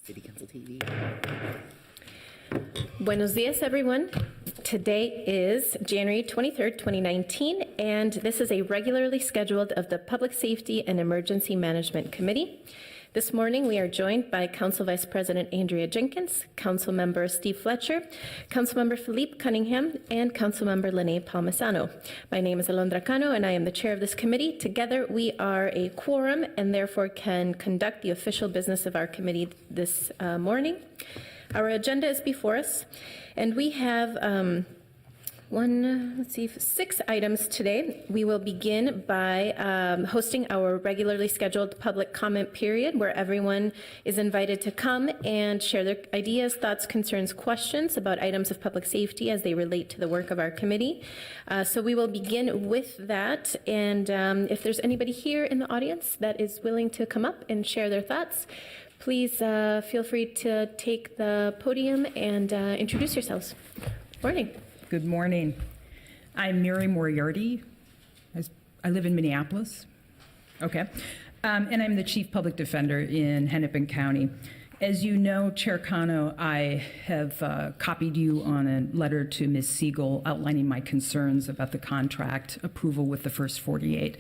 City Council TV. Buenos dias, everyone. Today is January 23rd, 2019, and this is a regularly scheduled of the Public Safety and Emergency Management Committee. This morning, we are joined by Council Vice President Andrea Jenkins, Council Member Steve Fletcher, Council Member Philippe Cunningham, and Council Member Lene Palmisano. My name is Alondra Cano, and I am the chair of this committee. Together, we are a quorum and therefore can conduct the official business of our committee this morning. Our agenda is before us, and we have six items today. We will begin by hosting our regularly scheduled public comment period where everyone is invited to come and share their ideas, thoughts, concerns, questions about items of public safety as they relate to the work of our committee. So we will begin with that, and if there's anybody here in the audience that is willing to come up and share their thoughts, please feel free to take the podium and introduce yourselves. Morning. Good morning. I'm Mary Moriarty. I live in Minneapolis. Okay. And I'm the Chief Public Defender in Hennepin County. As you know, Chair Cano, I have copied you on a letter to Ms. Siegel outlining my concerns about the contract approval with the First 48.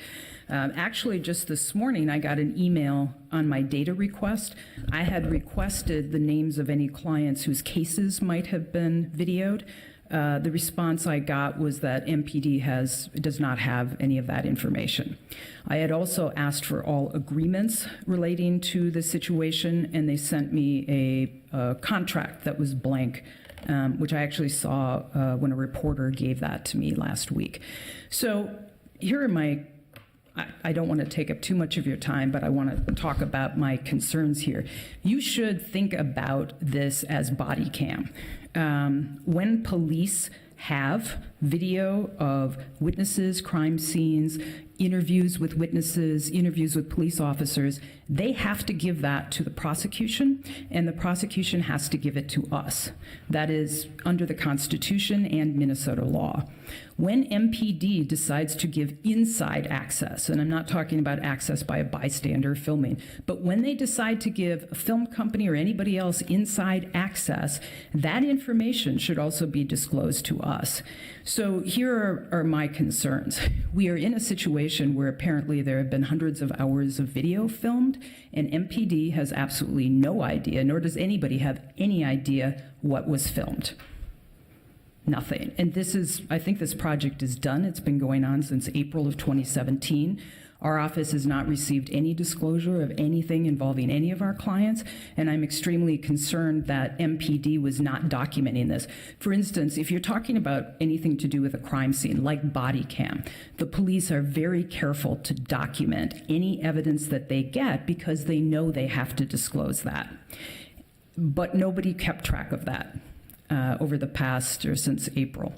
Actually, just this morning, I got an email on my data request. I had requested the names of any clients whose cases might have been videoed. The response I got was that MPD does not have any of that information. I had also asked for all agreements relating to the situation, and they sent me a contract that was blank, which I actually saw when a reporter gave that to me last week. So here are I don't want to take up too much of your time, but I want to talk about my concerns here. You should think about this as body cam. When police have video of witnesses, crime scenes, interviews with witnesses, interviews with police officers, they have to give that to the prosecution, and the prosecution has to give it to us. That is under the Constitution and Minnesota law. When MPD decides to give inside access, and I'm not talking about access by a bystander filming, but when they decide to give a film company or anybody else inside access, that information should also be disclosed to us. So here are my concerns. We are in a situation where apparently there have been hundreds of hours of video filmed, and MPD has absolutely no idea, nor does anybody have any idea what was filmed. Nothing. And I think this project is done. It's been going on since April of 2017. Our office has not received any disclosure of anything involving any of our clients, and I'm extremely concerned that MPD was not documenting this. For instance, if you're talking about anything to do with a crime scene, like body cam, the police are very careful to document any evidence that they get because they know they have to disclose that. But nobody kept track of that over the past or since April.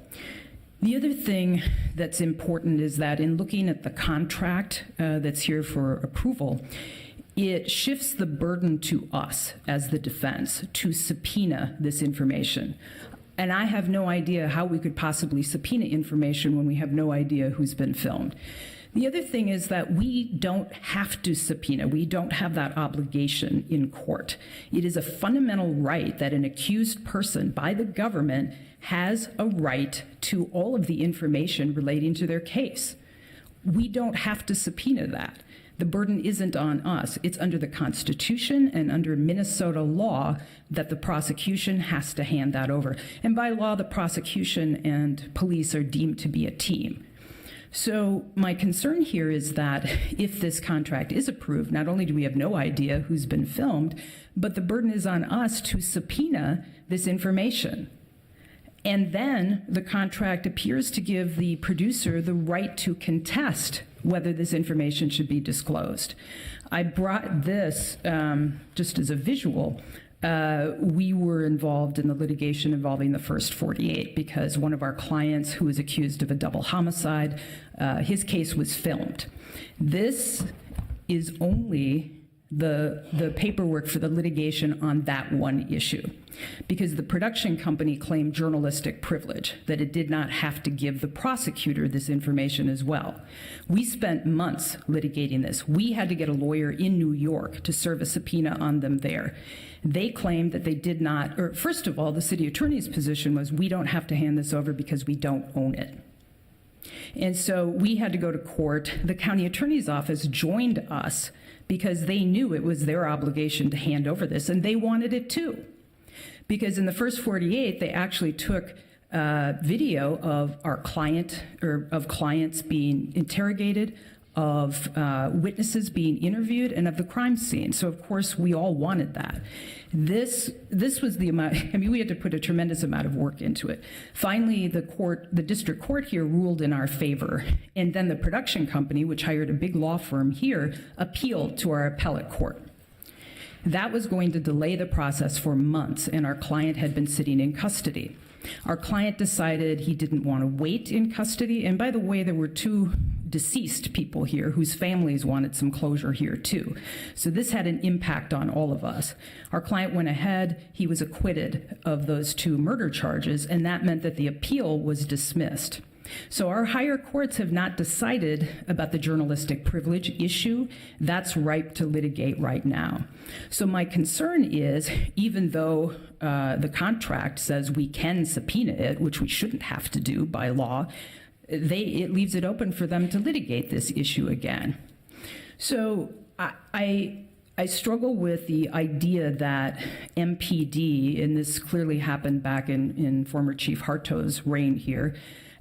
The other thing that's important is that in looking at the contract that's here for approval, it shifts the burden to us as the defense to subpoena this information. And I have no idea how we could possibly subpoena information when we have no idea who's been filmed. The other thing is that we don't have to subpoena. We don't have that obligation in court. It is a fundamental right that an accused person by the government has a right to all of the information relating to their case. We don't have to subpoena that. The burden isn't on us. It's under the Constitution and under Minnesota law that the prosecution has to hand that over. And by law, the prosecution and police are deemed to be a team. So my concern here is that if this contract is approved, not only do we have no idea who's been filmed, but the burden is on us to subpoena this information. And then the contract appears to give the producer the right to contest whether this information should be disclosed. I brought this just as a visual. We were involved in the litigation involving the First 48 because one of our clients who was accused of a double homicide, his case was filmed. This is only the paperwork for the litigation on that one issue, because the production company claimed journalistic privilege, that it did not have to give the prosecutor this information as well. We spent months litigating this. We had to get a lawyer in New York to serve a subpoena on them there. They claimed that they did not, or first of all, the city attorney's position was, we don't have to hand this over because we don't own it. And so we had to go to court. The county attorney's office joined us because they knew it was their obligation to hand over this, and they wanted it too. Because in the first 48, they actually took video of our client, or of clients being interrogated, of witnesses being interviewed, and of the crime scene. So of course we all wanted that. This was the amount, I mean, we had to put a tremendous amount of work into it. Finally, the district court here ruled in our favor, and then the production company, which hired a big law firm here, appealed to our appellate court. That was going to delay the process for months, and our client had been sitting in custody. Our client decided he didn't want to wait in custody, and by the way, there were 2 deceased people here whose families wanted some closure here too. So this had an impact on all of us. Our client went ahead, he was acquitted of those 2 murder charges, and that meant that the appeal was dismissed. So our higher courts have not decided about the journalistic privilege issue. That's ripe to litigate right now. So my concern is, even though the contract says we can subpoena it, which we shouldn't have to do by law, it leaves it open for them to litigate this issue again. So I struggle with the idea that MPD, and this clearly happened back in former Chief Harto's reign here,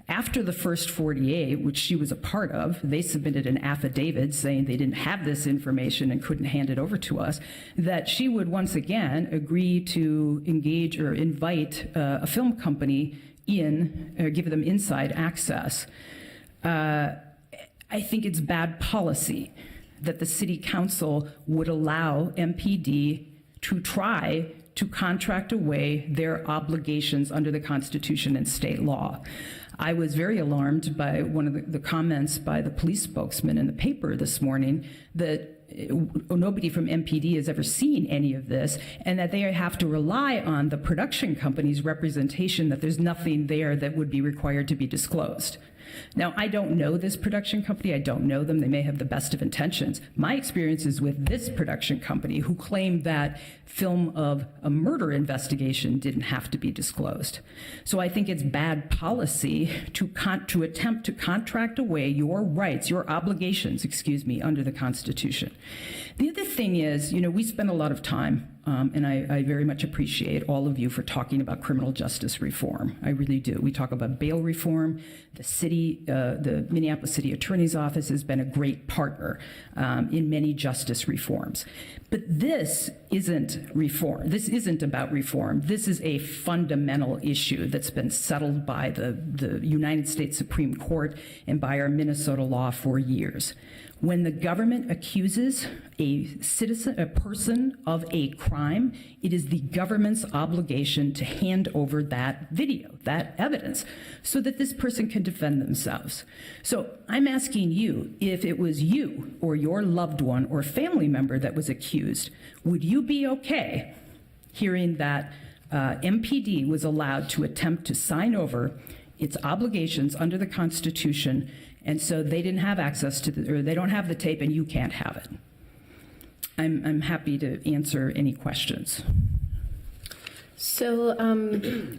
after the first 48, which she was a part of, they submitted an affidavit saying they didn't have this information and couldn't hand it over to us, that she would once again agree to engage or invite a film company in, or give them inside access. I think it's bad policy that the city council would allow MPD to try to contract away their obligations under the Constitution and state law. I was very alarmed by one of the comments by the police spokesman in the paper this morning that nobody from MPD has ever seen any of this, and that they have to rely on the production company's representation that there's nothing there that would be required to be disclosed. Now, I don't know this production company. I don't know them. They may have the best of intentions. My experience is with this production company, who claimed that film of a murder investigation didn't have to be disclosed. So I think it's bad policy to attempt to contract away your rights, your obligations, under the Constitution. The other thing is, we spend a lot of time, and I very much appreciate all of you for talking about criminal justice reform. I really do. We talk about bail reform. The Minneapolis City Attorney's Office has been a great partner in many justice reforms. But this isn't reform. This isn't about reform. This is a fundamental issue that's been settled by the United States Supreme Court and by our Minnesota law for years. When the government accuses a person of a crime, it is the government's obligation to hand over that video, that evidence, so that this person can defend themselves. So I'm asking you, if it was you or your loved one or family member that was accused, would you be okay hearing that MPD was allowed to attempt to sign over its obligations under the Constitution, and so they didn't have access to or they don't have the tape, and you can't have it? I'm happy to answer any questions. So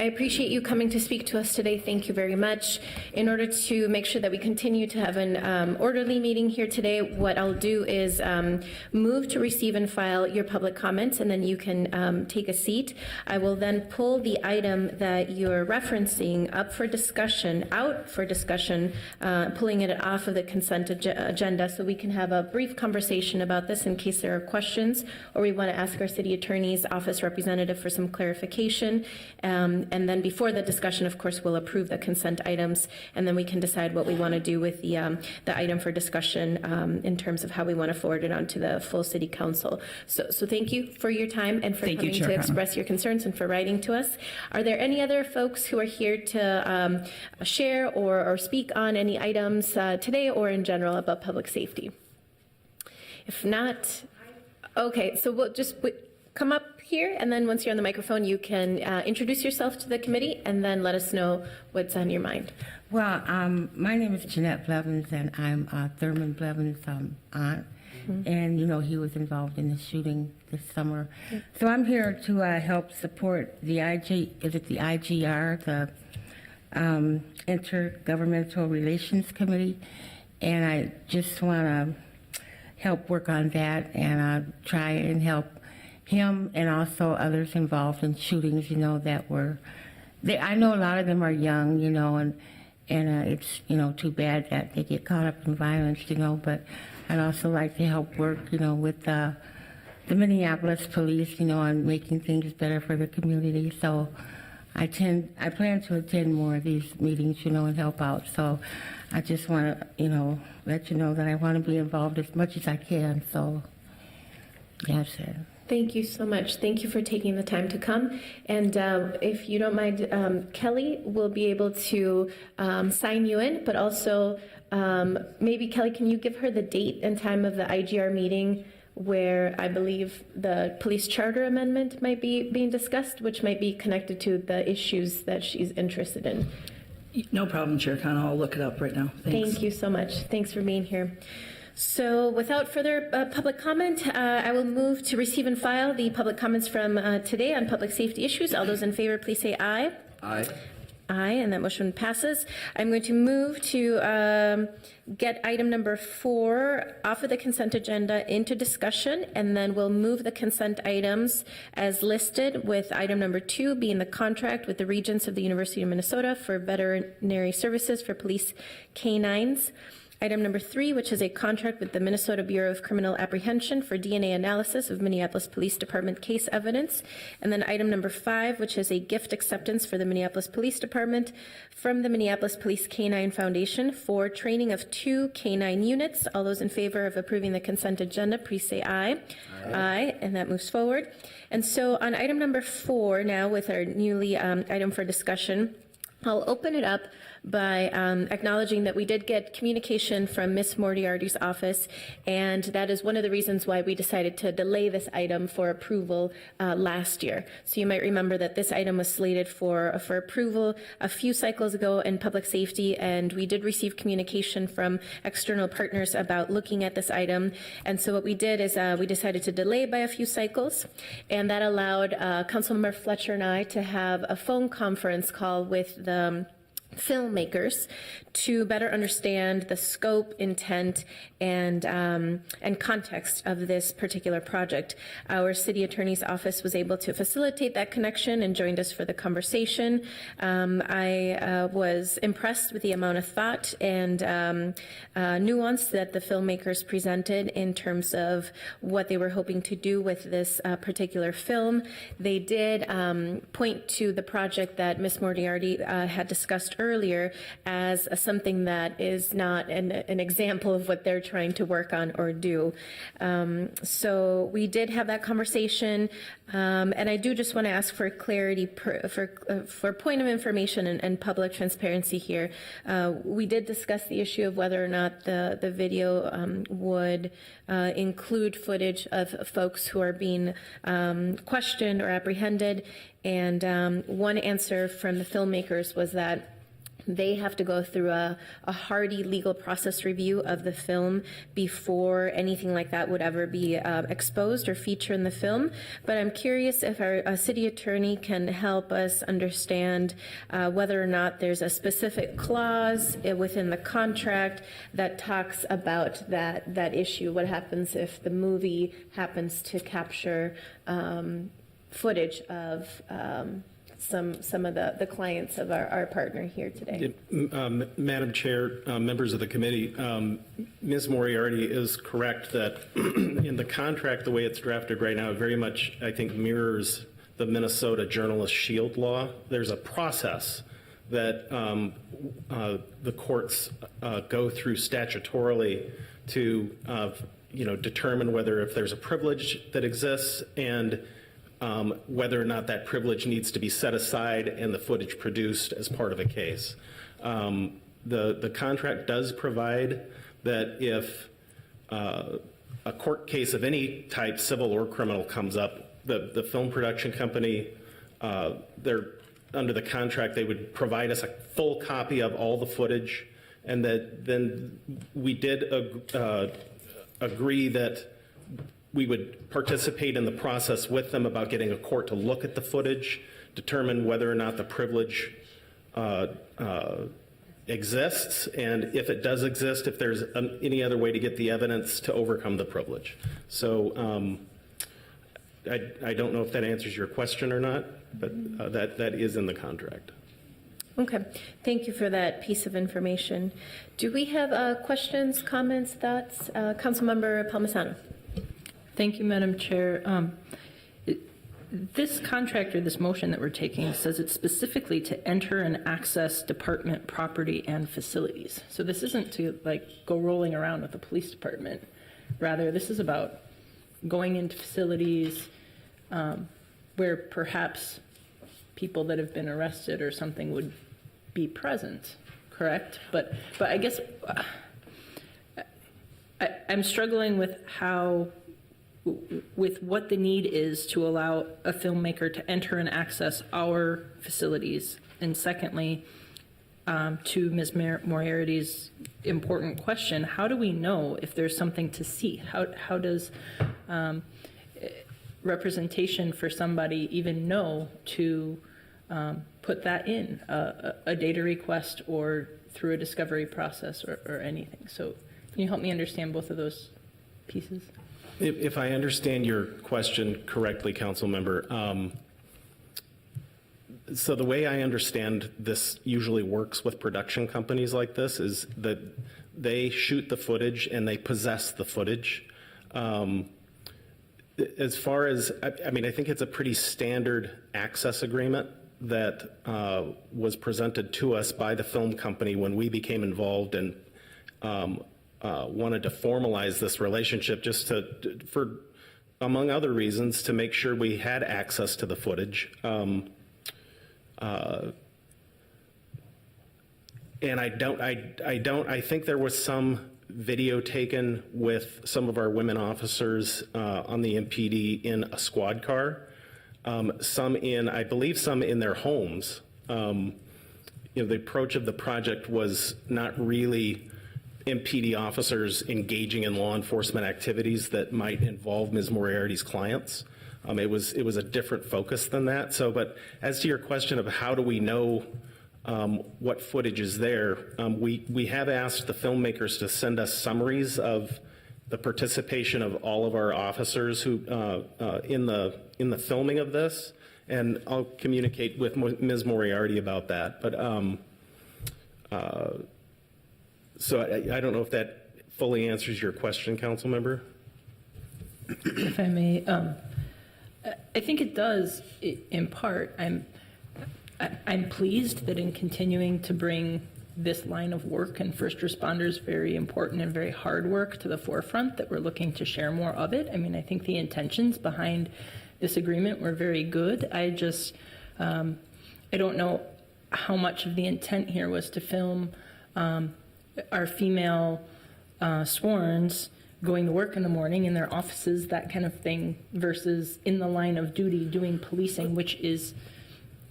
I appreciate you coming to speak to us today. Thank you very much. In order to make sure that we continue to have an orderly meeting here today, what I'll do is move to receive and file your public comments, and then you can take a seat. I will then pull the item that you're referencing up for discussion, pulling it off of the consent agenda, so we can have a brief conversation about this in case there are questions, or we want to ask our city attorney's office representative for some clarification. And then before the discussion, of course, we'll approve the consent items, and then we can decide what we want to do with the item for discussion in terms of how we want to forward it on to the full city council. So thank you for your time and for coming to express your concerns and for writing to us. Are there any other folks who are here to share or speak on any items today or in general about public safety? If not, Okay, so we'll just come up here, and then once you're on the microphone, you can introduce yourself to the committee, and then let us know what's on your mind. Well, my name is Jeanette Blevins, and I'm Thurman Blevins' aunt. And, you know, he was involved in the shooting this summer. So I'm here to help support the IGR, the Intergovernmental Relations Committee. And I just want to help work on that and try and help him and also others involved in shootings, you know, that were, I know a lot of them are young, you know, and it's, you know, too bad that they get caught up in violence, you know, but I'd also like to help work, you know, with the Minneapolis police, you know, on making things better for the community. So I plan to attend more of these meetings, you know, and help out. So I just want to, you know, let you know that I want to be involved as much as I can. So that's it. Thank you so much. Thank you for taking the time to come. And if you don't mind, Kelly will be able to sign you in, but also maybe, Kelly, can you give her the date and time of the IGR meeting where I believe the police charter amendment might be being discussed, which might be connected to the issues that she's interested in? No problem, Chair Connell. I'll look it up right now. Thanks. Thank you so much. Thanks for being here. So without further public comment, I will move to receive and file the public comments from today on public safety issues. All those in favor, please say aye. Aye. Aye, and that motion passes. I'm going to move to get item number 4 off of the consent agenda into discussion, and then we'll move the consent items as listed, with item number 2 being the contract with the Regents of the University of Minnesota for veterinary services for police canines. Item number 3, which is a contract with the Minnesota Bureau of Criminal Apprehension for DNA analysis of Minneapolis Police Department case evidence. And then item number 5, which is a gift acceptance for the Minneapolis Police Department from the Minneapolis Police Canine Foundation for training of 2 canine units. All those in favor of approving the consent agenda, please say aye. Aye, and that moves forward. And so on item number 4 now, with our newly item for discussion, I'll open it up by acknowledging that we did get communication from Ms. Moriarty's office, and that is one of the reasons why we decided to delay this item for approval last year. So you might remember that this item was slated for approval a few cycles ago in public safety, and we did receive communication from external partners about looking at this item. And so what we did is we decided to delay by a few cycles, and that allowed Councilmember Fletcher and I to have a phone conference call with the filmmakers to better understand the scope, intent, and context of this particular project. Our city attorney's office was able to facilitate that connection and joined us for the conversation. I was impressed with the amount of thought and nuance that the filmmakers presented in terms of what they were hoping to do with this particular film. They did point to the project that Ms. Moriarty had discussed earlier as something that is not an example of what they're trying to work on or do. So we did have that conversation, and I do just want to ask for clarity for point of information and public transparency here. We did discuss the issue of whether or not the video would include footage of folks who are being questioned or apprehended, and one answer from the filmmakers was that they have to go through a hardy legal process review of the film before anything like that would ever be exposed or featured in the film. But I'm curious if our city attorney can help us understand whether or not there's a specific clause within the contract that talks about that issue. What happens if the movie happens to capture footage of some of the clients of our partner here today? Madam Chair, members of the committee, Ms. Moriarty is correct that in the contract, the way it's drafted right now, it very much, I think, mirrors the Minnesota Journalist Shield Law. There's a process that the courts go through statutorily to determine whether if there's a privilege that exists and whether or not that privilege needs to be set aside and the footage produced as part of a case. The contract does provide that if a a court case of any type, civil or criminal, comes up, the film production company, they're under the contract, they would provide us a full copy of all the footage, and that then we did agree that we would participate in the process with them about getting a court to look at the footage, determine whether or not the privilege exists, and if it does exist, if there's any other way to get the evidence to overcome the privilege. So I don't know if that answers your question or not, but that is in the contract. Okay, thank you for that piece of information. Do we have questions, comments, thoughts? Councilmember Palmisano. Thank you, Madam Chair. This contract or this motion that we're taking says it's specifically to enter and access department property and facilities. So this isn't to go rolling around with the police department. Rather, this is about going into facilities where perhaps people that have been arrested or something would be present, correct? But I guess I'm struggling with what the need is to allow a filmmaker to enter and access our facilities. And secondly, to Ms. Moriarty's important question, how do we know if there's something to see? How does representation for somebody even know to put that in a data request or through a discovery process or anything? So can you help me understand both of those pieces? If I understand your question correctly, council member, so the way I understand this usually works with production companies like this is that they shoot the footage and they possess the footage. As far as, I mean, I think it's a pretty standard access agreement that was presented to us by the film company when we became involved and wanted to formalize this relationship, just for, among other reasons, to make sure we had access to the footage. And I think there was some video taken with some of our women officers on the MPD in a squad car, I believe some in their homes. The approach of the project was not really MPD officers engaging in law enforcement activities that might involve Ms. Moriarty's clients. It was a different focus than that. So, but as to your question of how do we know what footage is there, we have asked the filmmakers to send us summaries of the participation of all of our officers who in the filming of this, and I'll communicate with Ms. Moriarty about that. But so I don't know if that fully answers your question, council member. If I may, I think it does in part. I'm pleased that in continuing to bring this line of work and first responders, very important and very hard work, to the forefront, that we're looking to share more of it. I mean, I think the intentions behind this agreement were very good. I just, I don't know how much of the intent here was to film our female sworns going to work in the morning in their offices, that kind of thing, versus in the line of duty doing policing, which is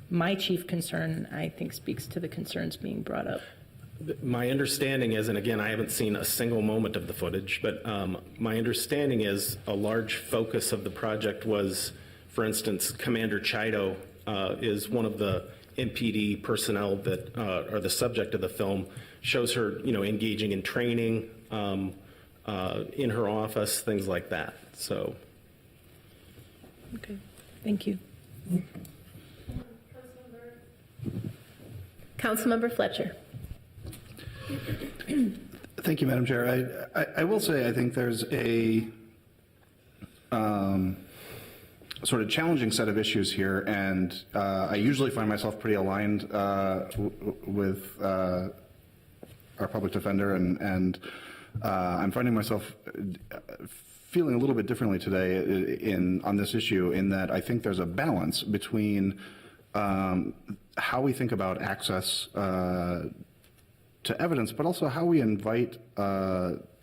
my chief concern. I think speaks to the concerns being brought up. My understanding is, and again, I haven't seen a single moment of the footage, but my understanding is a large focus of the project was, for instance, Commander Chido is one of the MPD personnel that are the subject of the film. Shows her, engaging in training in her office, things like that. So, Okay, thank you. Councilmember Fletcher. Thank you, Madam Chair. I will say I think there's a sort of challenging set of issues here, and I usually find myself pretty aligned with our public defender, and I'm finding myself feeling a little bit differently today on this issue, in that I think there's a balance between how we think about access to evidence, but also how we invite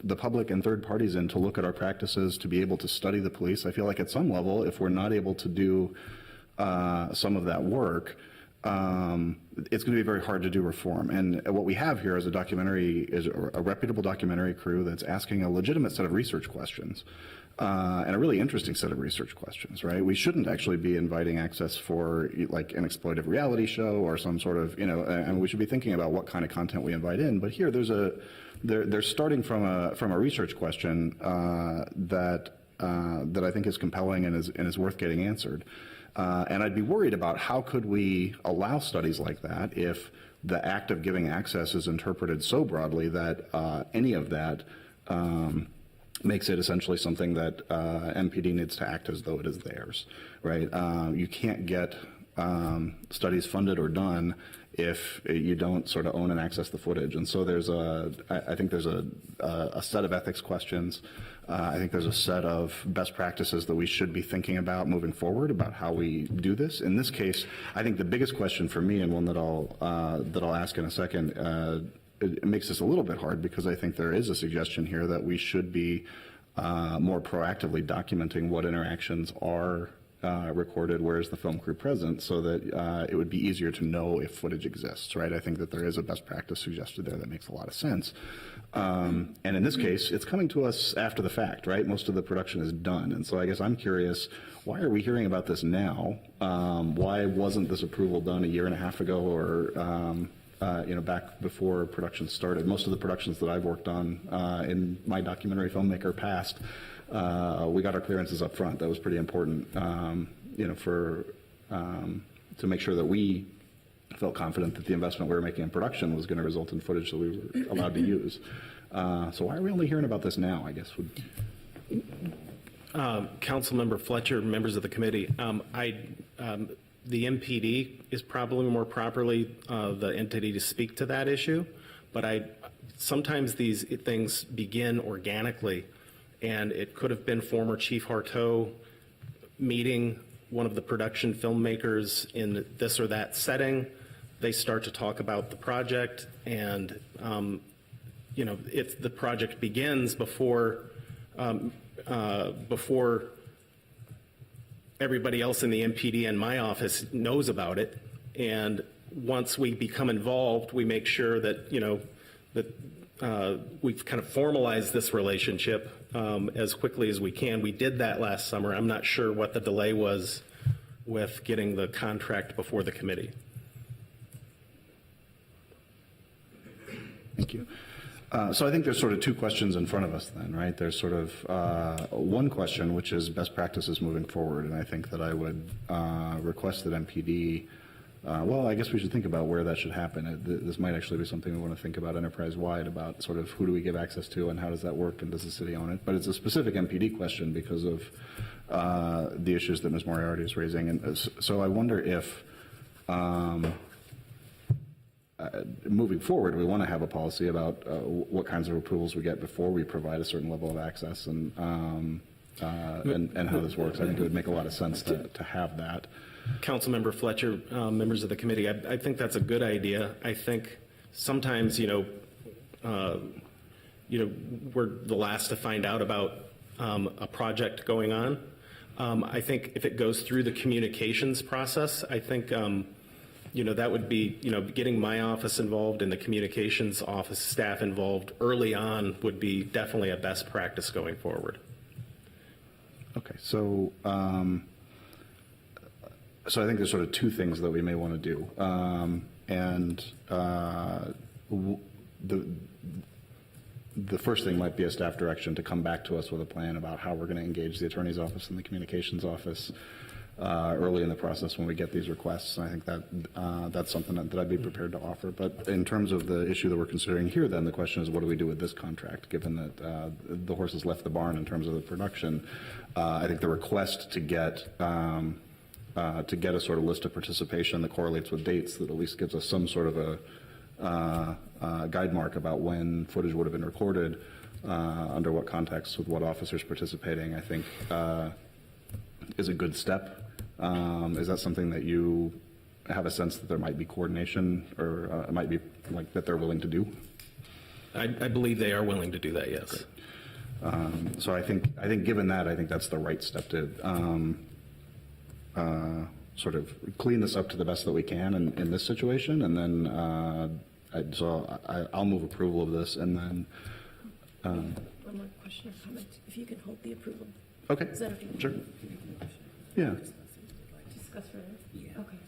the public and third parties in to look at our practices, to be able to study the police. I feel like at some level, if we're not able to do some of that work, it's going to be very hard to do reform. And what we have here is a reputable documentary crew that's asking a legitimate set of research questions. And a really interesting set of research questions, right? We shouldn't actually be inviting access for like an exploitive reality show or some sort of, and we should be thinking about what kind of content we invite in. But here, they're starting from a research question that I think is compelling and is worth getting answered. And I'd be worried about how could we allow studies like that if the act of giving access is interpreted so broadly that any of that makes it essentially something that MPD needs to act as though it is theirs, right? You can't get studies funded or done if you don't sort of own and access the footage. And so I think there's a set of ethics questions. I think there's a set of best practices that we should be thinking about moving forward about how we do this. In this case, I think the biggest question for me, and one that I'll ask in a second, it makes this a little bit hard because I think there is a suggestion here that we should be more proactively documenting what interactions are recorded, where is the film crew present, so that it would be easier to know if footage exists, right? I think that there is a best practice suggested there that makes a lot of sense. And in this case, it's coming to us after the fact, right? Most of the production is done. And so I guess I'm curious, why are we hearing about this now? Why wasn't this approval done a year and a half ago or back before production started? Most of the productions that I've worked on in my documentary filmmaker past, we got our clearances up front. That was pretty important, to make sure that we felt confident that the investment we were making in production was going to result in footage that we were allowed to use. So why are we only hearing about this now, I guess? Councilmember Fletcher, members of the committee, the MPD is probably more properly the entity to speak to that issue, but sometimes these things begin organically, and it could have been former Chief Harteau meeting one of the production filmmakers in this or that setting. They start to talk about the project, and if the project begins before everybody else in the MPD and my office knows about it, and once we become involved, we make sure that we've kind of formalized this relationship as quickly as we can. We did that last summer. I'm not sure what the delay was with getting the contract before the committee. Thank you. So I think there's sort of two questions in front of us then, right? There's sort of one question, which is best practices moving forward. And I think that I would request that MPD, I guess we should think about where that should happen. This might actually be something we want to think about enterprise-wide, about sort of who do we give access to and how does that work and does the city own it? But it's a specific MPD question because of the issues that Ms. Moriarty is raising. And so I wonder if moving forward, we want to have a policy about what kinds of approvals we get before we provide a certain level of access and how this works. I think it would make a lot of sense to have that. Councilmember Fletcher, members of the committee, I think that's a good idea. I think sometimes, we're the last to find out about a project going on. I think if it goes through the communications process, I think that would be, getting my office involved and the communications office staff involved early on would be definitely a best practice going forward. Okay, so I think there's sort of two things that we may want to do, the first thing might be a staff direction to come back to us with a plan about how we're going to engage the attorney's office and the communications office early in the process when we get these requests. And I think that that's something that I'd be prepared to offer. But in terms of the issue that we're considering here, then the question is, what do we do with this contract, given that the horse has left the barn in terms of the production? I think the request to get a sort of list of participation that correlates with dates that at least gives us some sort of a guide mark about when footage would have been recorded, under what context, with what officers participating, I think is a good step. Is that something that you have a sense that there might be coordination or it might be like that they're willing to do? I believe they are willing to do that, yes. Great. So I think given that, I think that's the right step to sort of clean this up to the best that we can in this situation, and then I'll move approval of this, and then. One more question or comment, if you can hold the approval. Okay. Is that okay? Sure. Yeah. Discuss further? Yeah. Okay.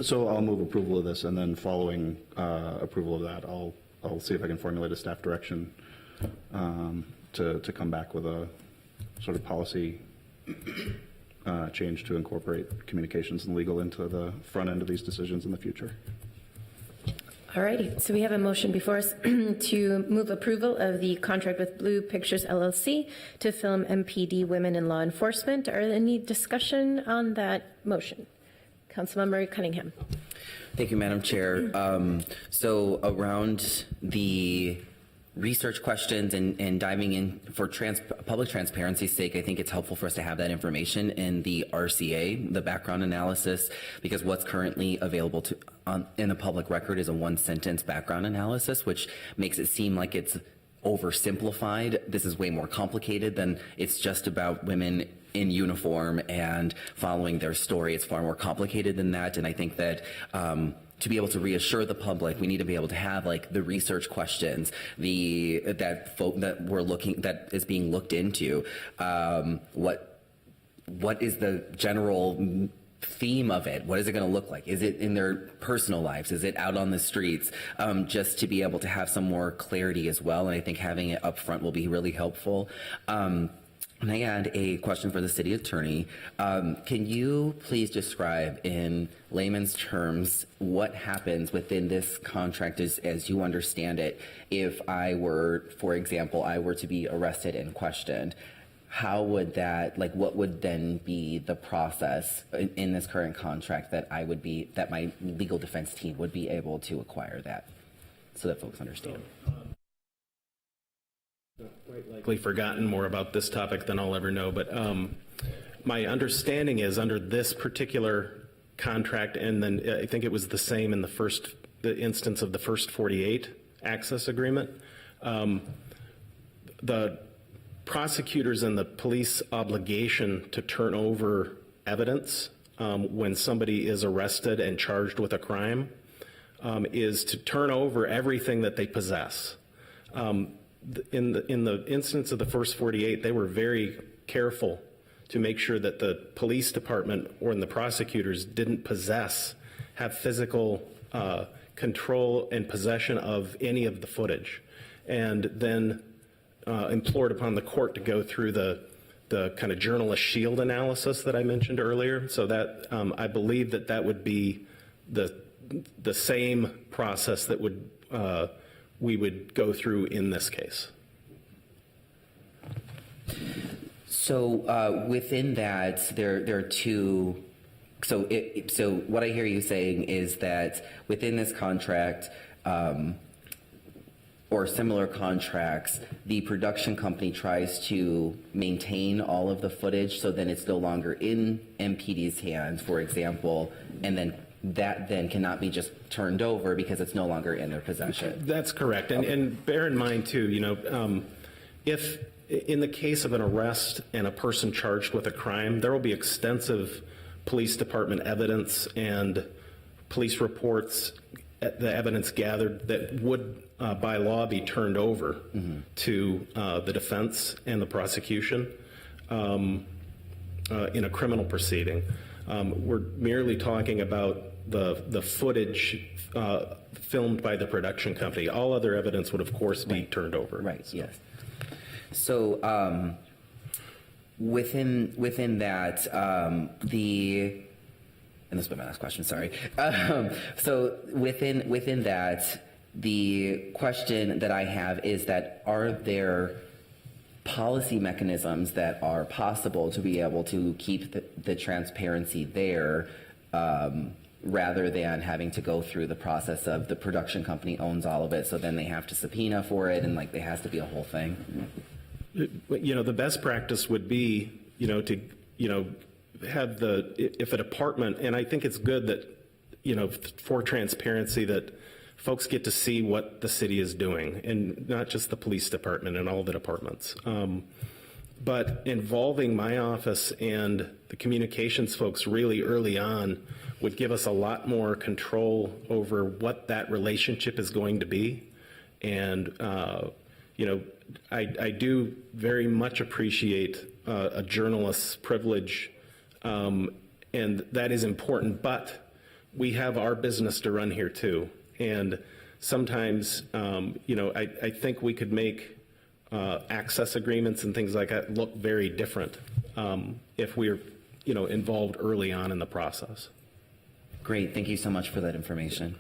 So I'll move approval of this, and then following approval of that, I'll see if I can formulate a staff direction to come back with a sort of policy change to incorporate communications and legal into the front end of these decisions in the future. All righty, so we have a motion before us to move approval of the contract with Blue Pictures LLC to film MPD Women in Law Enforcement. Are there any discussion on that motion? Councilmember Cunningham. Thank you, Madam Chair. So around the research questions and diving in for public transparency's sake, I think it's helpful for us to have that information in the RCA, the background analysis, because what's currently available in the public record is a one-sentence background analysis, which makes it seem like it's oversimplified. This is way more complicated than it's just about women in uniform and following their story. It's far more complicated than that, and I think that to be able to reassure the public, we need to be able to have like the research questions, that is being looked into. What is the general theme of it? What is it going to look like? Is it in their personal lives? Is it out on the streets? Just to be able to have some more clarity as well. And I think having it up front will be really helpful. And I had a question for the city attorney. Can you please describe in layman's terms what happens within this contract as you understand it if I were, for example, I were to be arrested and questioned? How would that, like, what would then be the process in this current contract that that my legal defense team would be able to acquire that so that folks understand? Likely forgotten more about this topic than I'll ever know, but my understanding is under this particular contract, and then I think it was the same in the instance of the first 48 access agreement, the prosecutors and the police obligation to turn over evidence when somebody is arrested and charged with a crime is to turn over everything that they possess. In the instance of the first 48, they were very careful to make sure that the police department or the prosecutors didn't have physical control and possession of any of the footage, and then implored upon the court to go through the kind of journalist shield analysis that I mentioned earlier. So that I believe that would be the same process that we would go through in this case. So within that, there are two. So what I hear you saying is that within this contract or similar contracts, the production company tries to maintain all of the footage, so then it's no longer in MPD's hands, for example, and then that then cannot be just turned over because it's no longer in their possession. That's correct. And bear in mind, too, if in the case of an arrest and a person charged with a crime, there will be extensive police department evidence and police reports, the evidence gathered that would, by law, be turned over to the defense and the prosecution in a criminal proceeding. We're merely talking about the footage filmed by the production company. All other evidence would, of course, be turned over. Right. So. Yes. So within that, and this will be my last question. Sorry. So within that, the question that I have is that are there policy mechanisms that are possible to be able to keep the transparency there, rather than having to go through the process of the production company owns all of it, so then they have to subpoena for it, and like there has to be a whole thing? The best practice would be, to, have if a department, and I think it's good that, for transparency, that folks get to see what the city is doing, and not just the police department and all the departments. But involving my office and the communications folks really early on would give us a lot more control over what that relationship is going to be. And, I do very much appreciate a journalist's privilege, and that is important, but we have our business to run here too. And sometimes, I think we could make access agreements and things like that look very different if we're, involved early on in the process. Great. Thank you so much for that information.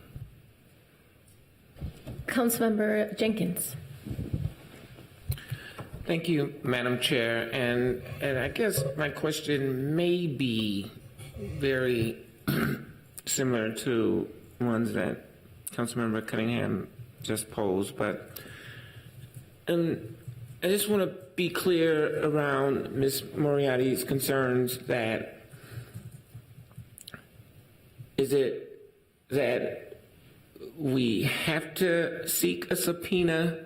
Councilmember Jenkins. Thank you, Madam Chair. And I guess my question may be very similar to ones that Councilmember Cunningham just posed, but I just want to be clear around Ms. Moriarty's concerns that is it that we have to seek a subpoena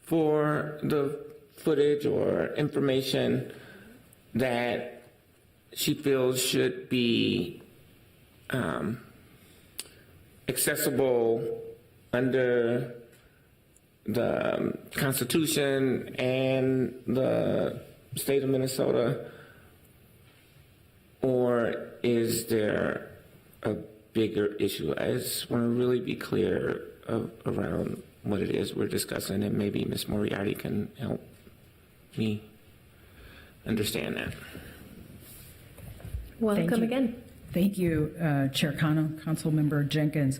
for the footage or information that she feels should be accessible under the Constitution and the state of Minnesota, or is there a bigger issue? I just want to really be clear around what it is we're discussing, and maybe Ms. Moriarty can help me understand that. Welcome you. again. Thank you, Chair Cano, Councilmember Jenkins.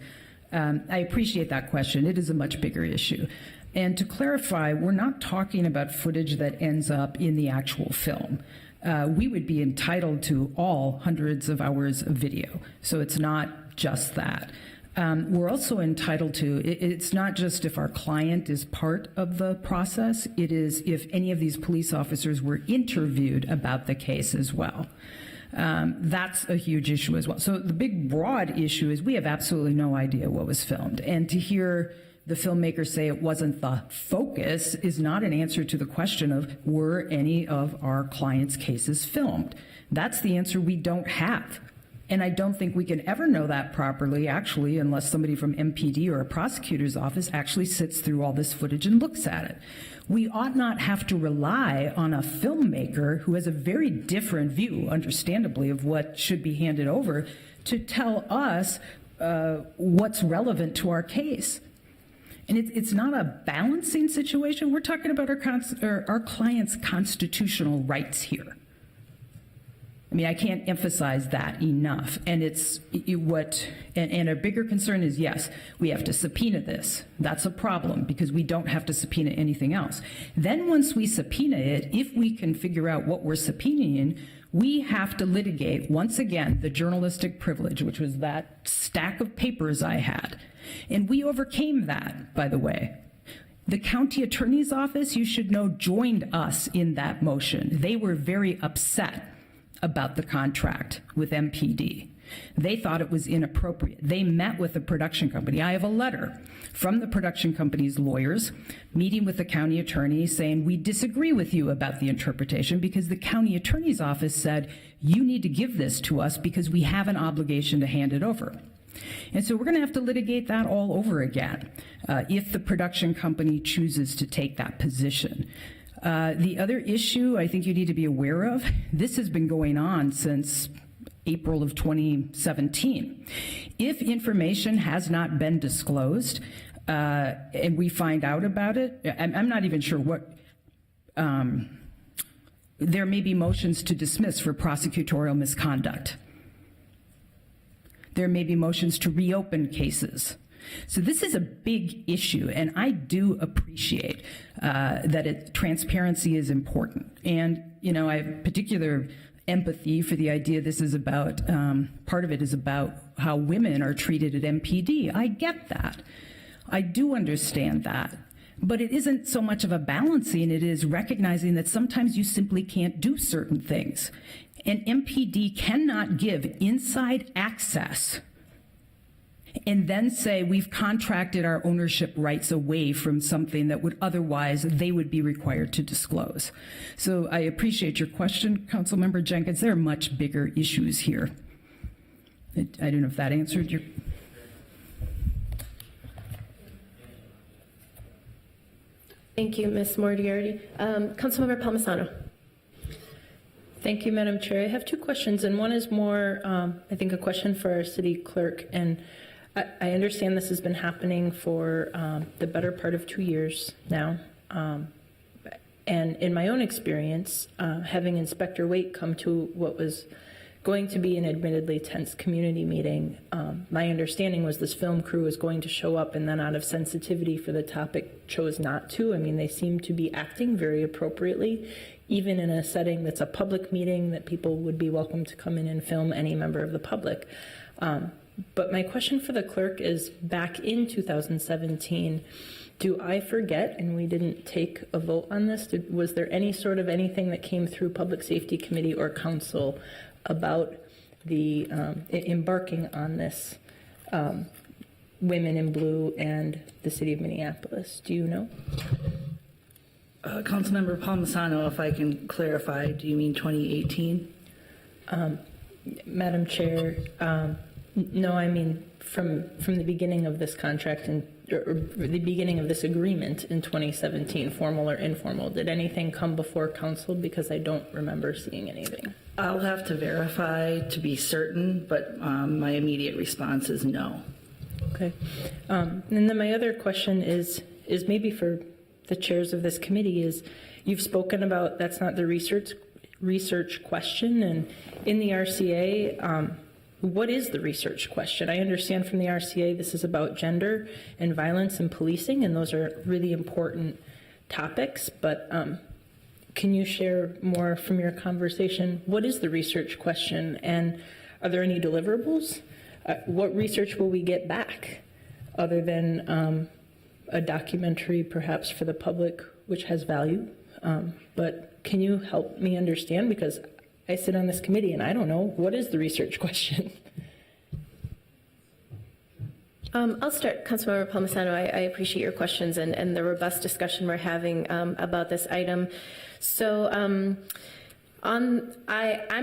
I appreciate that question. It is a much bigger issue. And to clarify, we're not talking about footage that ends up in the actual film. We would be entitled to all hundreds of hours of video. So it's not just that. We're also entitled to, it's not just if our client is part of the process, it is if any of these police officers were interviewed about the case as well. That's a huge issue as well. So the big broad issue is we have absolutely no idea what was filmed. And to hear the filmmaker say it wasn't the focus is not an answer to the question of were any of our clients' cases filmed. That's the answer we don't have. And I don't think we can ever know that properly, actually, unless somebody from MPD or a prosecutor's office actually sits through all this footage and looks at it. We ought not have to rely on a filmmaker who has a very different view, understandably, of what should be handed over to tell us what's relevant to our case. And it's not a balancing situation. We're talking about our clients' constitutional rights here. I mean, I can't emphasize that enough. And and a bigger concern is, yes, we have to subpoena this. That's a problem because we don't have to subpoena anything else. Then once we subpoena it, if we can figure out what we're subpoenaing, we have to litigate, once again, the journalistic privilege, which was that stack of papers I had. And we overcame that, by the way. The county attorney's office, you should know, joined us in that motion. They were very upset about the contract with MPD. They thought it was inappropriate. They met with the production company. I have a letter from the production company's lawyers meeting with the county attorney saying, we disagree with you about the interpretation because the county attorney's office said, you need to give this to us because we have an obligation to hand it over. And so we're going to have to litigate that all over again if the production company chooses to take that position. The other issue I think you need to be aware of, this has been going on since April of 2017. If information has not been disclosed and we find out about it, I'm not even sure what, there may be motions to dismiss for prosecutorial misconduct. There may be motions to reopen cases. So this is a big issue, and I do appreciate that transparency is important. And, I have particular empathy for the idea this is about, part of it is about how women are treated at MPD. I get that. I do understand that. But it isn't so much of a balancing, it is recognizing that sometimes you simply can't do certain things. And MPD cannot give inside access and then say we've contracted our ownership rights away from something that would otherwise they would be required to disclose. So I appreciate your question, Councilmember Jenkins. There are much bigger issues here. I don't know if that answered your... Thank you, Ms. Moriarty. Councilmember Palmisano. Thank you, Madam Chair. I have two questions, and one is more, I think, a question for our city clerk. And I understand this has been happening for the better part of 2 years now. And in my own experience, having Inspector Waite come to what was going to be an admittedly tense community meeting, my understanding was this film crew was going to show up and then out of sensitivity for the topic chose not to. I mean, they seem to be acting very appropriately, even in a setting that's a public meeting that people would be welcome to come in and film any member of the public. But my question for the clerk is, back in 2017, do I forget, and we didn't take a vote on this, was there any sort of anything that came through Public Safety Committee or Council about the embarking on this Women in Blue and the City of Minneapolis? Do you know? Councilmember Palmisano, if I can clarify, do you mean 2018? Madam Chair, no, I mean from the beginning of this contract or the beginning of this agreement in 2017, formal or informal. Did anything come before council? Because I don't remember seeing anything. I'll have to verify to be certain, but my immediate response is no. Okay. And then my other question is maybe for the chairs of this committee is, you've spoken about that's not the research question, and in the RCA, what is the research question? I understand from the RCA this is about gender and violence and policing, and those are really important topics, but can you share more from your conversation? What is the research question, and are there any deliverables? What research will we get back other than a documentary perhaps for the public, which has value? But can you help me understand? Because I sit on this committee and I don't know, what is the research question? I'll start, Councilmember Palmisano. I appreciate your questions and the robust discussion we're having about this item. So I'm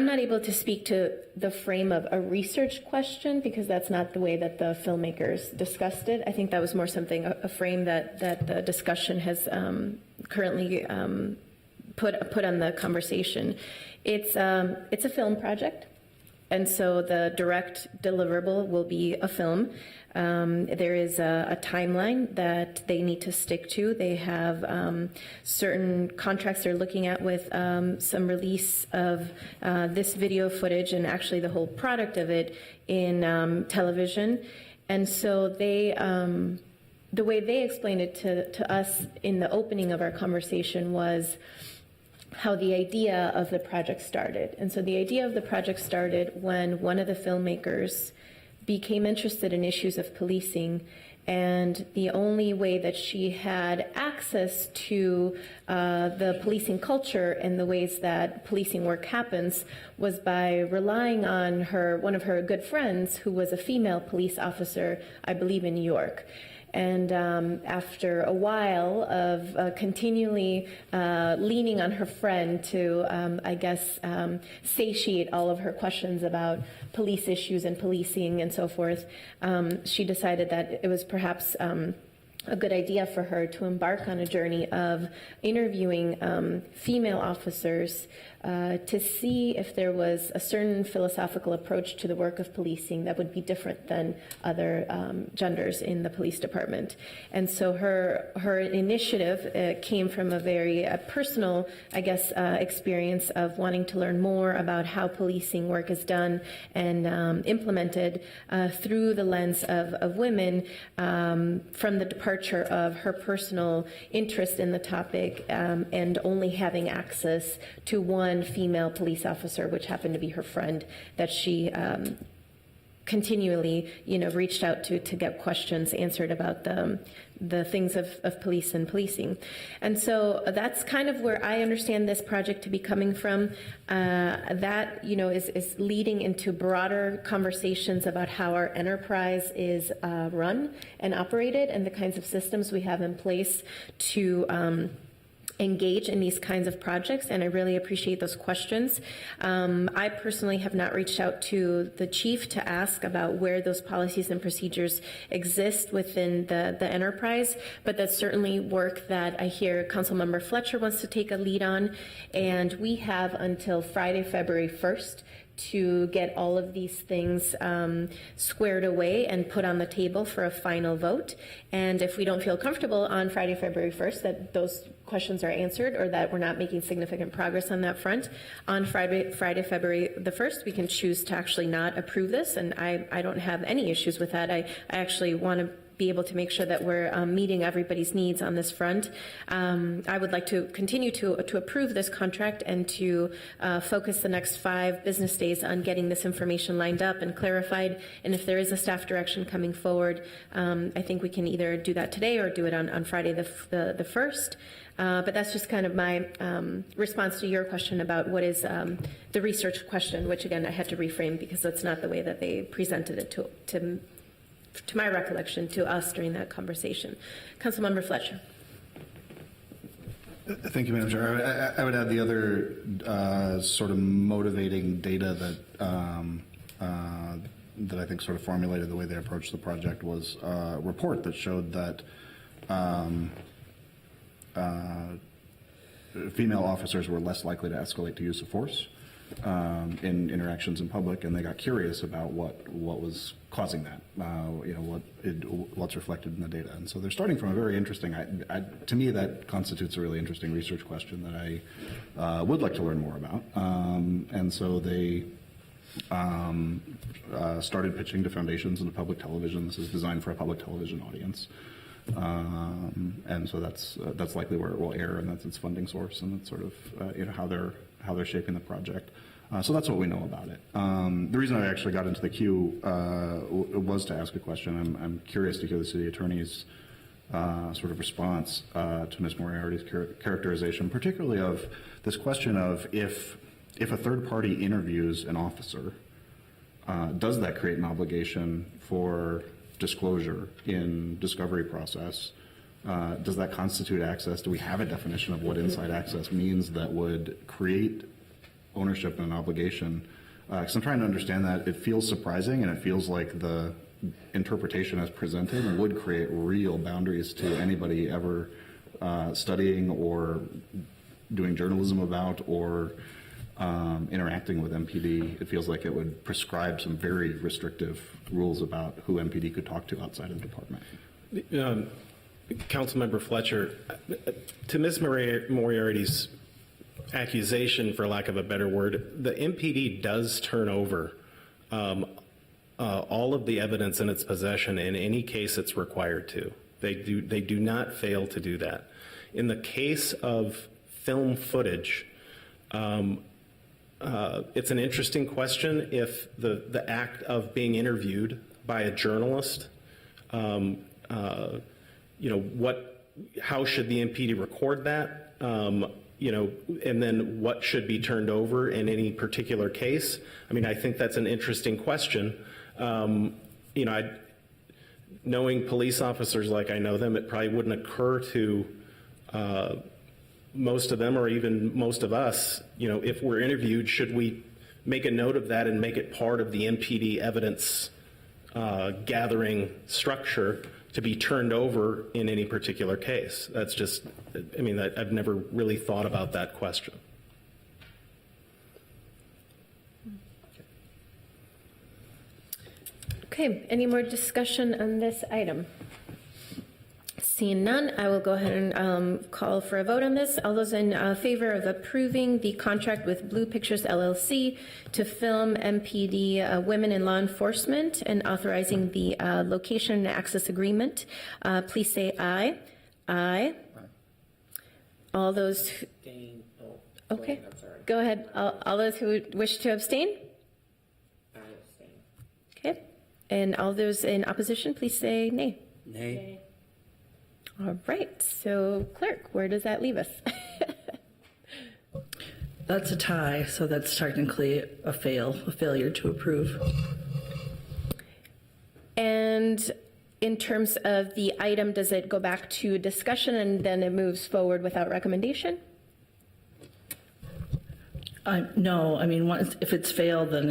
not able to speak to the frame of a research question because that's not the way that the filmmakers discussed it. I think that was more something, a frame that the discussion has currently put on the conversation. It's a film project, and so the direct deliverable will be a film. There is a timeline that they need to stick to. They have certain contracts they're looking at with some release of this video footage and actually the whole product of it in television. And so they, the way they explained it to us in the opening of our conversation was how the idea of the project started. And so the idea of the project started when one of the filmmakers became interested in issues of policing, and the only way that she had access to the policing culture and the ways that policing work happens was by relying on one of her good friends, who was a female police officer, I believe in New York. And after a while of continually leaning on her friend to, satiate all of her questions about police issues and policing and so forth, she decided that it was perhaps a good idea for her to embark on a journey of interviewing female officers to see if there was a certain philosophical approach to the work of policing that would be different than other genders in the police department. And so her initiative came from a very personal, experience of wanting to learn more about how policing work is done and implemented through the lens of women, from the departure of her personal interest in the topic and only having access to one female police officer, which happened to be her friend, that she continually, reached out to get questions answered about the things of police and policing. And so that's kind of where I understand this project to be coming from. That, is leading into broader conversations about how our enterprise is run and operated and the kinds of systems we have in place to engage in these kinds of projects, and I really appreciate those questions. I personally have not reached out to the chief to ask about where those policies and procedures exist within the enterprise, but that's certainly work that I hear Councilmember Fletcher wants to take a lead on, and we have until Friday, February 1st to get all of these things squared away and put on the table for a final vote. And if we don't feel comfortable on Friday, February 1st, that those questions are answered or that we're not making significant progress on that front, on Friday, February the 1st, we can choose to actually not approve this. And I don't have any issues with that. I actually want to be able to make sure that we're meeting everybody's needs on this front. I would like to continue to approve this contract and to focus the next 5 business days on getting this information lined up and clarified. And if there is a staff direction coming forward, I think we can either do that today or do it on Friday the 1st. But that's just kind of my response to your question about what is the research question, which again I had to reframe because that's not the way that they presented it to my recollection, to us during that conversation. Councilmember Fletcher. Thank you, Madam Chair. I would add the other sort of motivating data that I think sort of formulated the way they approached the project was a report that showed that female officers were less likely to escalate to use of force in interactions in public, and they got curious about what was causing that, what's reflected in the data. And so they're starting from a very interesting, to me that constitutes a really interesting research question that I would like to learn more about. And so they started pitching to foundations and to public television. This is designed for a public television audience. And so that's likely where it will air, and that's its funding source, and that's sort of how they're shaping the project. So that's what we know about it. The reason I actually got into the queue was to ask a question. I'm curious to hear the city attorney's sort of response to Ms. Moriarty's characterization, particularly of this question of if a third party interviews an officer, does that create an obligation for disclosure in discovery process? Does that constitute access? Do we have a definition of what inside access means that would create ownership and an obligation? Because I'm trying to understand that. It feels surprising, and it feels like the interpretation as presented would create real boundaries to anybody ever studying or doing journalism about or interacting with MPD. It feels like it would prescribe some very restrictive rules about who MPD could talk to outside of the department. Councilmember Fletcher, to Ms. Moriarty's accusation, for lack of a better word, the MPD does turn over all of the evidence in its possession in any case it's required to. They do not fail to do that. In the case of film footage, it's an interesting question if the act of being interviewed by a journalist, how should the MPD record that? And then what should be turned over in any particular case? I mean, I think that's an interesting question. Knowing police officers like I know them, it probably wouldn't occur to most of them or even most of us, if we're interviewed, should we make a note of that and make it part of the MPD evidence gathering structure to be turned over in any particular case? That's just, I've never really thought about that question. Okay, any more discussion on this item? Seeing none, I will go ahead and call for a vote on this. All those in favor of approving the contract with Blue Pictures LLC to film MPD Women in Law Enforcement and authorizing the location and access agreement, please say aye. Aye. All those, okay, go ahead. All those who wish to abstain? Okay, And all those in opposition, please say nay. Nay. All right, so clerk, where does that leave us? That's a tie, so that's technically a failure to approve. And in terms of the item, does it go back to discussion and then it moves forward without recommendation? No, I mean, if it's failed, then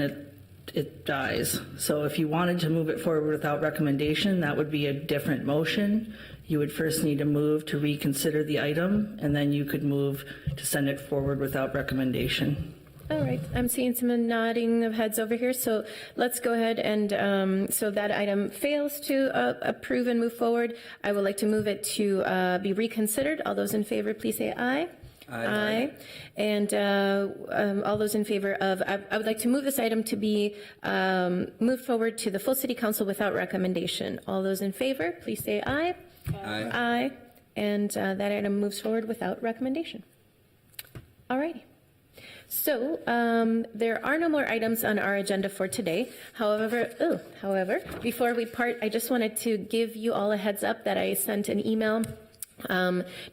it dies. So if you wanted to move it forward without recommendation, that would be a different motion. You would first need to move to reconsider the item, and then you could move to send it forward without recommendation. All right, I'm seeing some nodding of heads over here, so let's go ahead and, so that item fails to approve and move forward. I would like to move it to be reconsidered. All those in favor, please say aye. Aye. And all those in favor of, I would like to move this item to be moved forward to the full city council without recommendation. All those in favor, please say aye. Aye. Aye. And that item moves forward without recommendation. All righty. So there are no more items on our agenda for today. However, before we part, I just wanted to give you all a heads up that I sent an email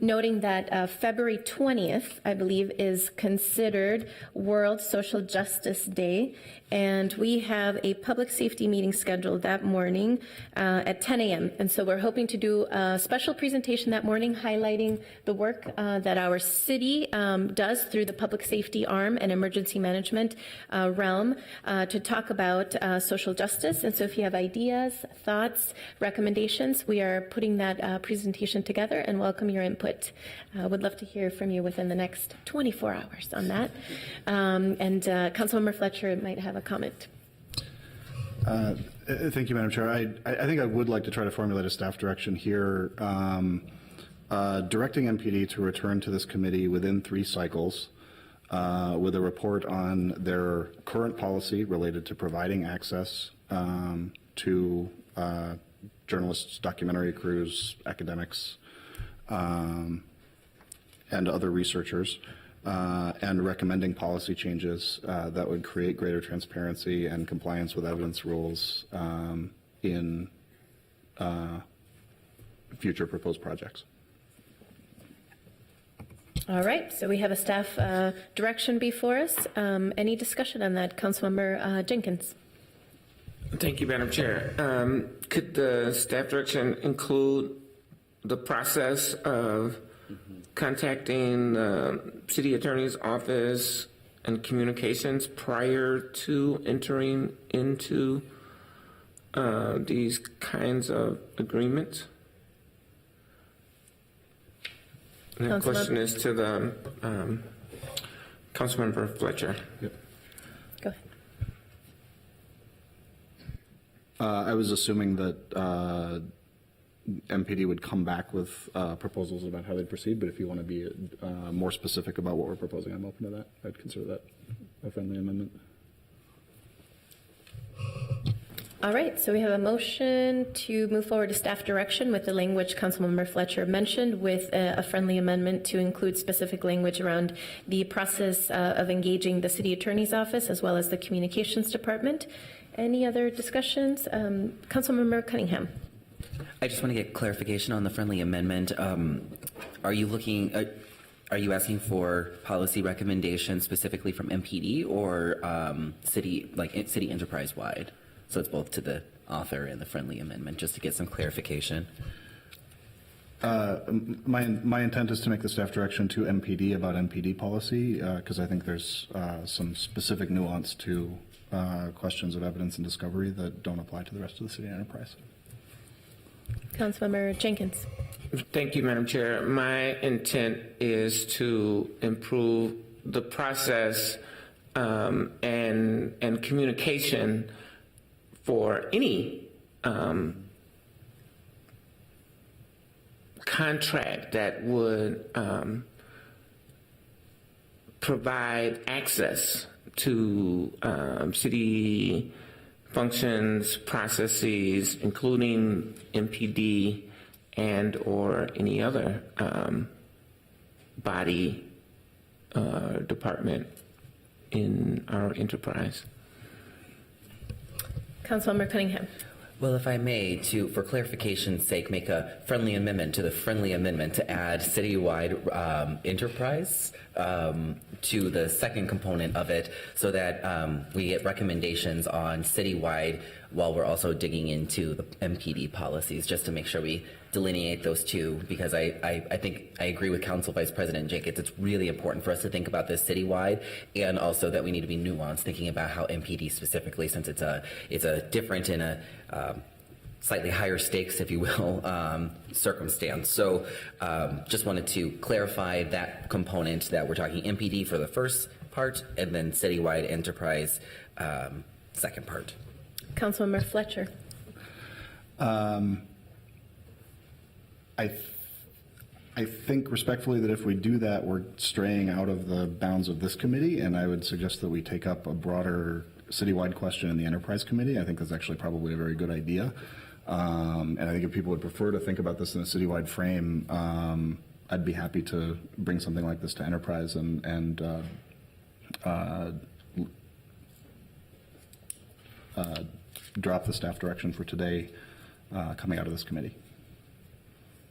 noting that February 20th, I believe, is considered World Social Justice Day, and we have a public safety meeting scheduled that morning at 10 a.m. And so we're hoping to do a special presentation that morning highlighting the work that our city does through the public safety arm and emergency management realm to talk about social justice. And so if you have ideas, thoughts, recommendations, we are putting that presentation together and welcome your input. Would love to hear from you within the next 24 hours on that. And Councilmember Fletcher might have a comment. Thank you, Madam Chair. I think I would like to try to formulate a staff direction here, directing MPD to return to this committee within 3 cycles with a report on their current policy related to providing access to journalists, documentary crews, academics, and other researchers, and recommending policy changes that would create greater transparency and compliance with evidence rules in future proposed projects. All right, so we have a staff direction before us. Any discussion on that, Councilmember Jenkins? Thank you, Madam Chair. Could the staff direction include the process of contacting the city attorney's office and communications prior to entering into these kinds of agreements? And the question is to the Councilmember Fletcher. Yep. Go ahead. I was assuming that MPD would come back with proposals about how they'd proceed, but if you want to be more specific about what we're proposing, I'm open to that. I'd consider that a friendly amendment. All right, so we have a motion to move forward to staff direction with the language Councilmember Fletcher mentioned, with a friendly amendment to include specific language around the process of engaging the city attorney's office as well as the communications department. Any other discussions? Councilmember Cunningham. I just want to get clarification on the friendly amendment. Are you asking for policy recommendations specifically from MPD or city enterprise wide? So it's both to the author and the friendly amendment, just to get some clarification. My intent is to make the staff direction to MPD about MPD policy, because I think there's some specific nuance to questions of evidence and discovery that don't apply to the rest of the city enterprise. Councilmember Jenkins. Thank you, Madam Chair. My intent is to improve the process and communication for any contract that would provide access to city functions, processes, including MPD and or any other body department in our enterprise. Councilmember Cunningham. Well, if I may, for clarification's sake, make a friendly amendment to the friendly amendment to add citywide enterprise to the second component of it, so that we get recommendations on citywide while we're also digging into the MPD policies, just to make sure we delineate those two, because I think I agree with Council Vice President Jenkins. It's really important for us to think about this citywide, and also that we need to be nuanced, thinking about how MPD specifically, since it's a different and a slightly higher stakes, if you will, circumstance. So just wanted to clarify that component, that we're talking MPD for the first part and then citywide enterprise second part. Councilmember Fletcher. I think respectfully that if we do that, we're straying out of the bounds of this committee, and I would suggest that we take up a broader citywide question in the enterprise committee. I think that's actually probably a very good idea. And I think if people would prefer to think about this in a citywide frame, I'd be happy to bring something like this to enterprise and drop the staff direction for today coming out of this committee.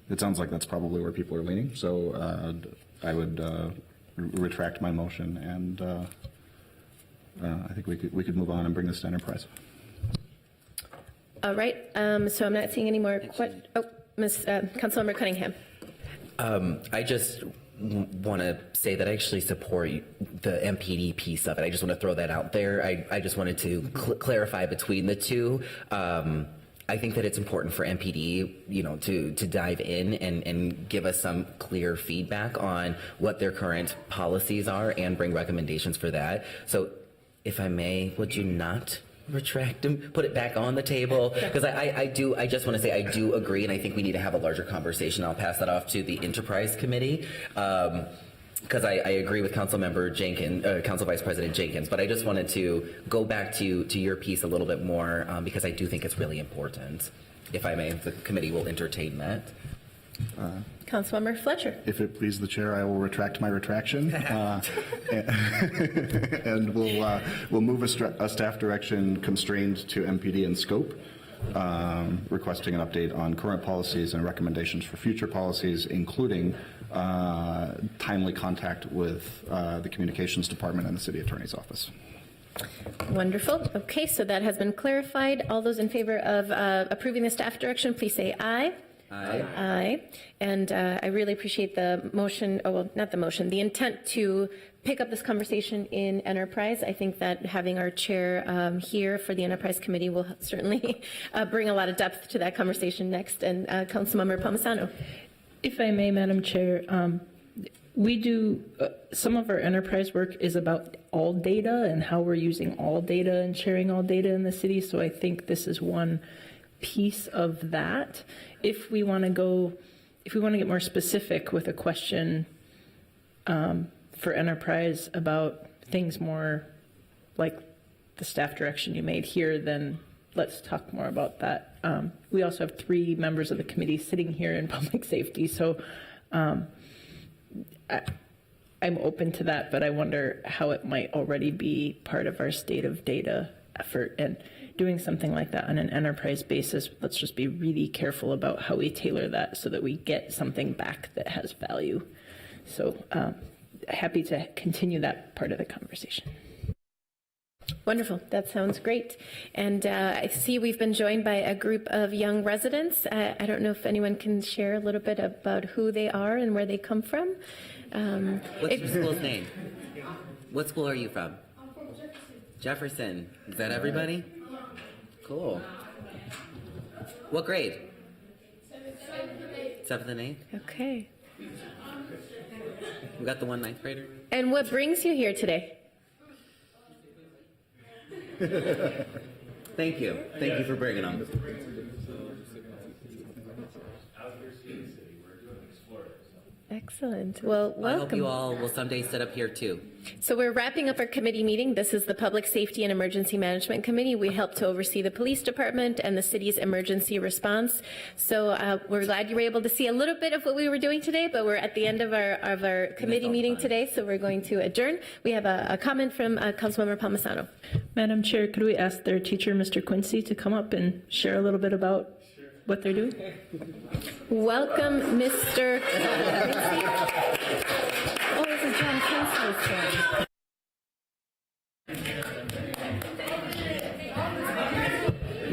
It sounds like that's probably where people are leaning, so I would retract my motion, and I think we could move on and bring this to enterprise. All right, so I'm not seeing any more Councilmember Cunningham. I just want to say that I actually support the MPD piece of it. I just want to throw that out there. I just wanted to clarify between the two. I think that it's important for MPD, to dive in and give us some clear feedback on what their current policies are and bring recommendations for that. So, if I may, would you not retract and put it back on the table? Because I just want to say I do agree, and I think we need to have a larger conversation. I'll pass that off to the Enterprise Committee. Because I agree with Councilmember Jenkins, Council Vice President Jenkins, but I just wanted to go back to your piece a little bit more, because I do think it's really important. If I may, the committee will entertain that. Councilmember Fletcher. If it please the chair, I will retract my retraction, and we'll move a staff direction constrained to MPD and scope, requesting an update on current policies and recommendations for future policies, including timely contact with the communications department and the city attorney's office. Wonderful. Okay, so that has been clarified. All those in favor of approving the staff direction, please say aye. Aye. Aye. And I really appreciate the motion, not the motion, the intent to pick up this conversation in Enterprise. I think that having our chair here for the Enterprise Committee will certainly bring a lot of depth to that conversation next. And Councilmember Palmisano. If I may, Madam Chair, we do, some of our enterprise work is about all data and how we're using all data and sharing all data in the city. So I think this is one piece of that. If we want to get more specific with a question for enterprise about things more like the staff direction you made here, then let's talk more about that. We also have 3 members of the committee sitting here in public safety, so I'm open to that, but I wonder how it might already be part of our state of data effort. And doing something like that on an enterprise basis, let's just be really careful about how we tailor that so that we get something back that has value. So happy to continue that part of the conversation. Wonderful. That sounds great. And I see we've been joined by a group of young residents. I don't know if anyone can share a little bit about who they are and where they come from. What's your school's name? What school are you from? I'm from Jefferson. Jefferson. Is that everybody? Cool. What grade? 7th and 8th? Okay. We got the 1 9th grader? And what brings you here today? Thank you. Thank you for bringing them. Excellent. Well, I hope you welcome. all will someday sit up here too. So we're wrapping up our committee meeting. This is the Public Safety and Emergency Management Committee. We help to oversee the police department and the city's emergency response. So we're glad you were able to see a little bit of what we were doing today, but we're at the end of our committee meeting today, so we're going to adjourn. We have a comment from Councilmember Palmisano. Madam Chair, could we ask their teacher, Mr. Quincy, to come up and share a little bit about what they're doing? Welcome, Mr. Quincy. Oh, this is John Quincy's turn.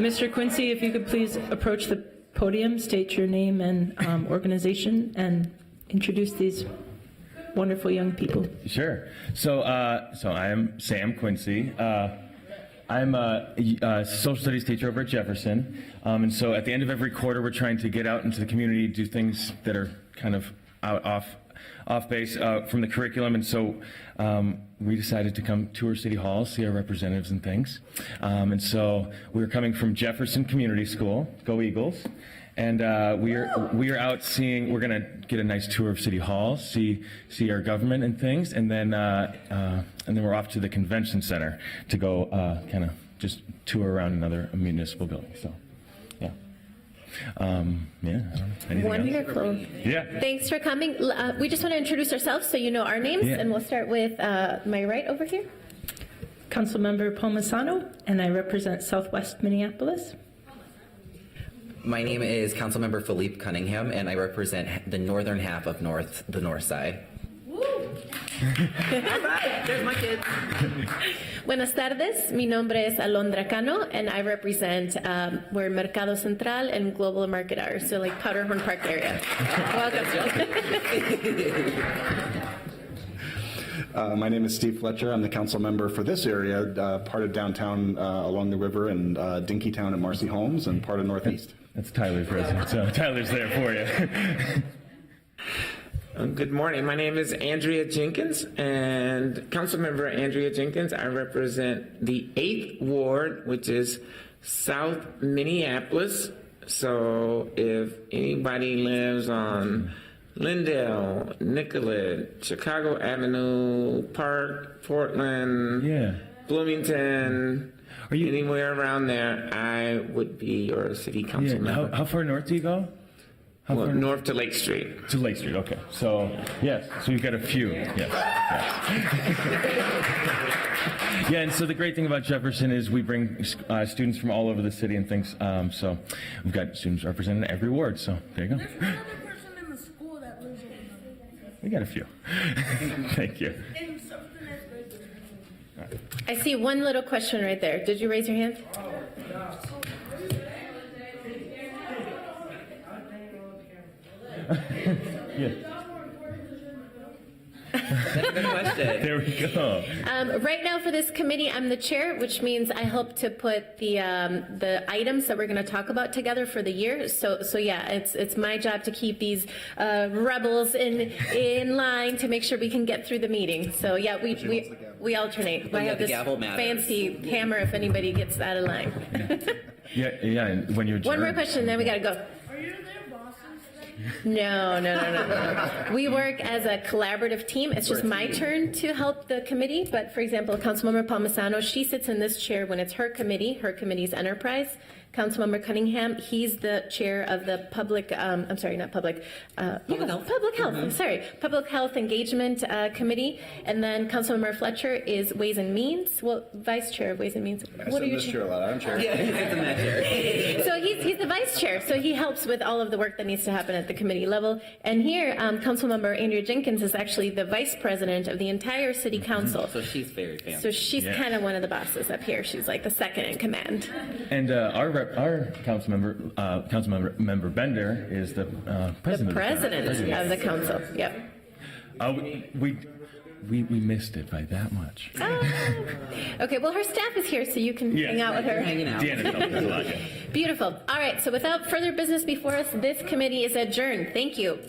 Mr. Quincy, if you could please approach the podium, state your name and organization, and introduce these wonderful young people. Sure. So I am Sam Quincy. I'm a social studies teacher over at Jefferson. And so at the end of every quarter, we're trying to get out into the community, do things that are kind of off base from the curriculum. And so we decided to come tour City Hall, see our representatives and things. And so we were coming from Jefferson Community School, go Eagles. And we are out seeing. We're gonna get a nice tour of City Hall, see our government and things, and then we're off to the convention center to go kind of just tour around another municipal building. So, yeah, I don't know. Anything Wonderful. else? Yeah. Thanks for coming. We just want to introduce ourselves so you know our names, Yeah. and we'll start with my right over here. Councilmember Palmisano, and I represent Southwest Minneapolis. My name is Councilmember Philippe Cunningham, and I represent the northern half of the north side. There's my kids. Buenas tardes. Mi nombre es Alondra Cano, and I represent we're Mercado Central and Global Market Hours, so like Powderhorn Park area. Welcome. My name is Steve Fletcher. I'm the council member for this area, part of downtown along the river and Dinkytown at Marcy Holmes, and part of Northeast. That's Tyler's resident. So Tyler's there for you. Good morning. My name is Andrea Jenkins, and Councilmember Andrea Jenkins. I represent the 8th Ward, which is South Minneapolis. So if anybody lives on Lindale, Nicollet, Chicago Avenue, Park, Portland, Yeah. Bloomington, Are you- anywhere around there, I would be your city council Yeah. member. How far north do you go? How Well, far north to Lake Street. To Lake Street. Okay. So yes. So you've got a few. Yes. Yeah, and so the great thing about Jefferson is we bring students from all over the city and things. So we've got students represented in every ward. So there you go. There's another person in the school that lives over there. We got a few. Thank you. And something that's great. I see one little question right there. Did you raise your hand? Yeah. That's a good question. There we go. Right now for this committee, I'm the chair, which means I help to put the items that we're going to talk about together for the year. So yeah, it's my job to keep these rebels in line to make sure we can get through the meeting. So yeah, we alternate. I have the this gavel matters. fancy hammer if anybody gets out of line. Yeah. And when you adjourn. One more question, then we got to go. Are you their bosses? No. We work as a collaborative team. It's just my turn to help the committee. But for example, Councilmember Palmisano, she sits in this chair when it's her committee's enterprise. Councilmember Cunningham, he's the chair of the public health. Public health engagement committee. And then Councilmember Fletcher is Ways and Means. Well, vice chair of Ways and Means. What are you? chair a lot. I'm chair. So he's the vice chair, so he helps with all of the work that needs to happen at the committee level. And here, Councilmember Andrea Jenkins is actually the vice president of the entire city council. So she's very fancy. So she's Yeah. kind of one of the bosses up here. She's like the second in command. And our council member Bender is the president. The president of the council. Yep. We missed it by that much. Oh. Okay, well, her staff is here, so you can Yeah. hang out with her. Hanging out. Deanna helped us a lot. Yeah. Beautiful. All right, so without further business before us, this committee is adjourned. Thank you.